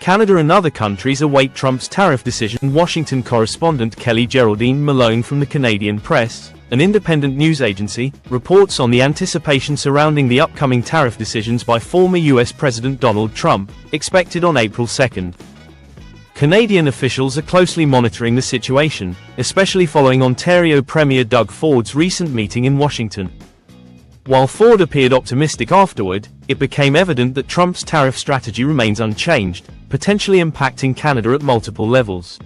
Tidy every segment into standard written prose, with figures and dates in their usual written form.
Canada and other countries await Trump's tariff decision. Washington correspondent Kelly Geraldine Malone from the Canadian Press, an independent news agency, reports on the anticipation surrounding the upcoming tariff decisions by former U.S. President Donald Trump, expected on April 2. Canadian officials are closely monitoring the situation, especially following Ontario Premier Doug Ford's recent meeting in Washington. While Ford appeared optimistic afterward, it became evident that Trump's tariff strategy remains unchanged, potentially impacting Canada at multiple levels.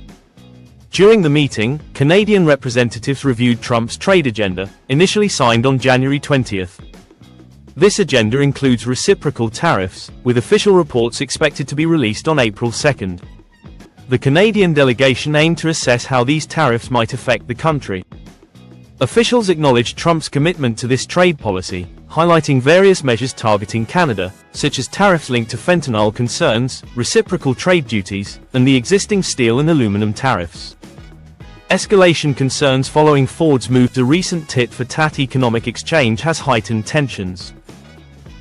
During the meeting, Canadian representatives reviewed Trump's trade agenda, initially signed on January 20. This agenda includes reciprocal tariffs, with official reports expected to be released on April 2. The Canadian delegation aimed to assess how these tariffs might affect the country. Officials acknowledged Trump's commitment to this trade policy, highlighting various measures targeting Canada, such as tariffs linked to fentanyl concerns, reciprocal trade duties, and the existing steel and aluminum tariffs. Escalation concerns following Ford's move to recent tit-for-tat economic exchange has heightened tensions.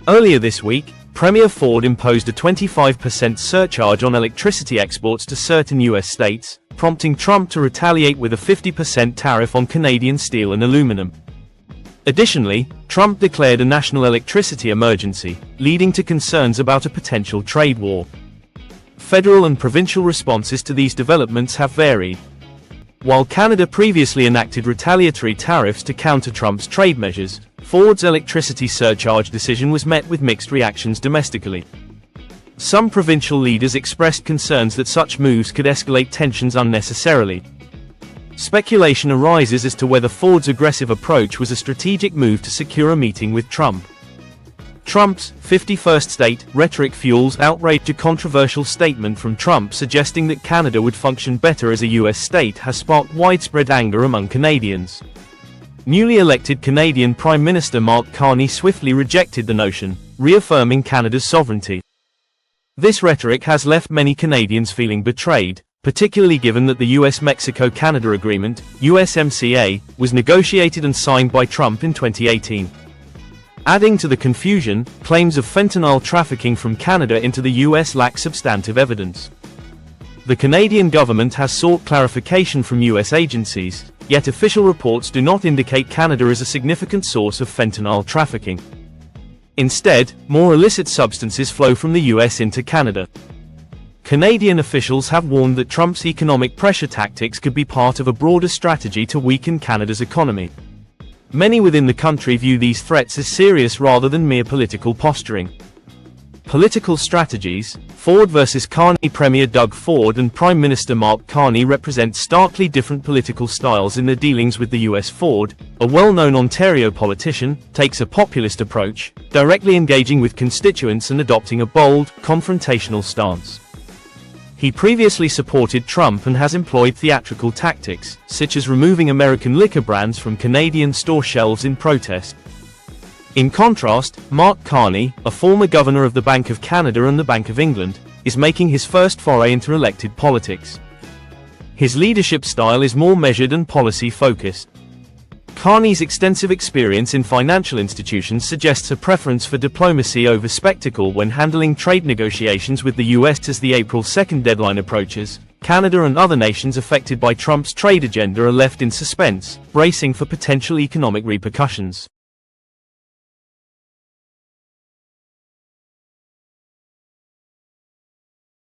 Earlier this week, Premier Ford imposed a 25% surcharge on electricity exports to certain U.S. states, prompting Trump to retaliate with a 50% tariff on Canadian steel and aluminum. Additionally, Trump declared a national electricity emergency, leading to concerns about a potential trade war. Federal and provincial responses to these developments have varied. While Canada previously enacted retaliatory tariffs to counter Trump's trade measures, Ford's electricity surcharge decision was met with mixed reactions domestically. Some provincial leaders expressed concerns that such moves could escalate tensions unnecessarily. Speculation arises as to whether Ford's aggressive approach was a strategic move to secure a meeting with Trump. Trump's 51st state rhetoric fuels outrage. A controversial statement from Trump suggesting that Canada would function better as a U.S. state has sparked widespread anger among Canadians. Newly elected Canadian Prime Minister Mark Carney swiftly rejected the notion, reaffirming Canada's sovereignty. This rhetoric has left many Canadians feeling betrayed, particularly given that the US-Mexico-Canada Agreement, USMCA, was negotiated and signed by Trump in 2018. Adding to the confusion, claims of fentanyl trafficking from Canada into the US lack substantive evidence. The Canadian government has sought clarification from US agencies, yet official reports do not indicate Canada is a significant source of fentanyl trafficking. Instead, more illicit substances flow from the US into Canada. Canadian officials have warned that Trump's economic pressure tactics could be part of a broader strategy to weaken Canada's economy. Many within the country view these threats as serious rather than mere political posturing. Political strategies. Ford versus Carney. Premier Doug Ford and Prime Minister Mark Carney represent starkly different political styles in their dealings with the US. Ford, a well-known Ontario politician, takes a populist approach, directly engaging with constituents and adopting a bold, confrontational stance. He previously supported Trump and has employed theatrical tactics, such as removing American liquor brands from Canadian store shelves in protest. In contrast, Mark Carney, a former governor of the Bank of Canada and the Bank of England, is making his first foray into elected politics. His leadership style is more measured and policy-focused. Carney's extensive experience in financial institutions suggests a preference for diplomacy over spectacle when handling trade negotiations with the US. As the April 2 deadline approaches, Canada and other nations affected by Trump's trade agenda are left in suspense, bracing for potential economic repercussions.